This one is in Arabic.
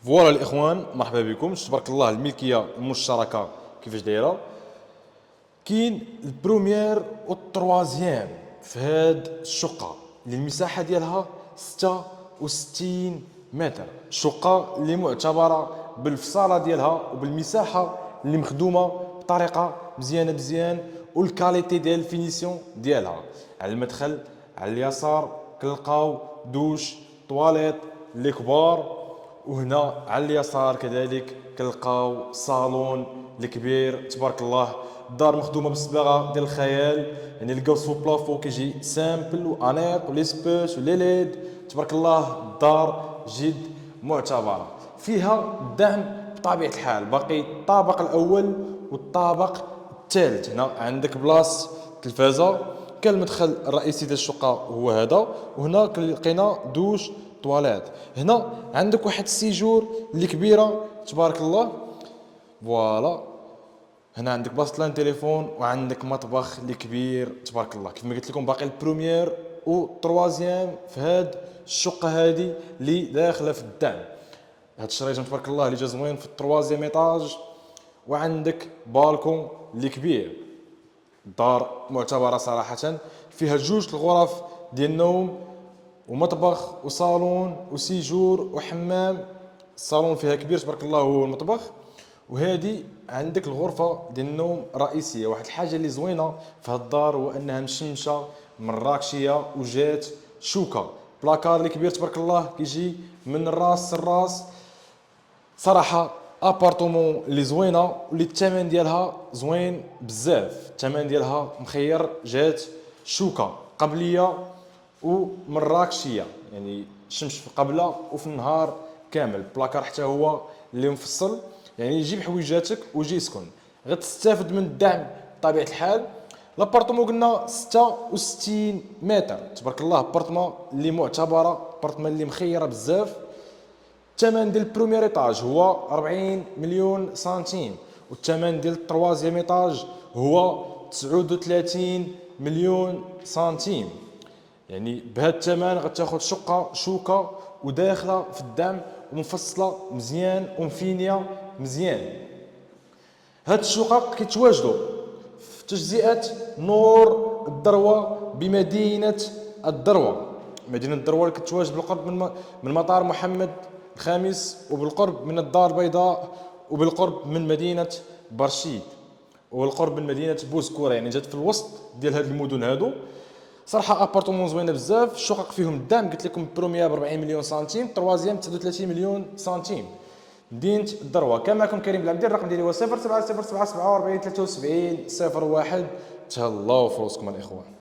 فوالا الاخوان، مرحبا بكم. تبارك الله الملكيه المشتركه كيفاش دايره. كاين البروميير والتروازيام في هاد الشقه اللي المساحه ديالها 66 متر. شقه اللي معتبره بالفصاله ديالها وبالمساحه اللي مخدومه بطريقه مزيان والكاليتي ديال الفينيسيون ديالها. على المدخل على اليسار كنلقاو دوش طواليت اللي كبار، وهنا على اليسار كذلك كنلقاو صالون الكبير تبارك الله. الدار مخدومه بالصباغه ديال الخيال، يعني لقاو سو بلافو كيجي سامبل وانيق ولي سبوس ولي ليد. تبارك الله الدار جد معتبره، فيها الدعم بطبيعه الحال. باقي الطابق الاول والطابق الثالث. هنا عندك بلاص تلفازه. كان المدخل الرئيسي ديال الشقه هو هذا، وهنا لقينا دوش طواليت. هنا عندك واحد السيجور اللي كبيره تبارك الله. فوالا هنا عندك بلاصه لان تليفون وعندك مطبخ اللي كبير تبارك الله. كيف ما قلت لكم باقي البروميير والتروازيام في هاد الشقه هذه اللي داخله في الدعم. هاد الشريجم تبارك الله اللي جا زوين في التروازيام ايطاج، وعندك بالكون اللي كبير. الدار معتبره صراحه، فيها جوج الغرف ديال النوم ومطبخ وصالون وسيجور وحمام. الصالون فيها كبير تبارك الله هو المطبخ. وهذه عندك الغرفه ديال النوم الرئيسيه. واحد الحاجه اللي زوينه في هاد الدار هو انها مشمشه مراكشيه وجات شوكه. بلاكار اللي كبير تبارك الله كيجي من الراس للراس. صراحه ابارتومون اللي زوينه واللي الثمن ديالها زوين بزاف. الثمن ديالها مخير، جات شوكه قبليه ومراكشيه، يعني الشمس في قبله وفي النهار كامل. بلاكار حتى هو اللي مفصل، يعني جيب حويجاتك وجي اسكن. غتستافد من الدعم بطبيعه الحال. لابارتمون قلنا 66 متر تبارك الله. ابارتمون اللي معتبره، ابارتمون اللي مخيره بزاف. الثمن ديال البروميير ايطاج هو 40 مليون سنتيم، والثمن ديال التروازيام ايطاج هو 39 مليون سنتيم. يعني بهذا الثمن غتاخذ شقه شوكه وداخله في الدعم ومفصله مزيان ومفينيه مزيان. هاد الشقق كيتواجدوا في تجزئه نور الذروه بمدينه الذروه. مدينه الذروه اللي كتواجد بالقرب من مطار محمد الخامس، وبالقرب من الدار البيضاء، وبالقرب من مدينه برشيد، والقرب من مدينه بوزكوره. يعني جات في الوسط ديال هاد المدن هادو. صراحه ابارتمون زوينه بزاف. الشقق فيهم الدعم قلت لكم بروميير ب 40 مليون سنتيم، التروازيام 39 مليون سنتيم. مدينه الذروه. كان معكم كريم بلعبدي. الرقم ديالي هو 07077 47 73 01. تهلاو في راسكم الاخوان.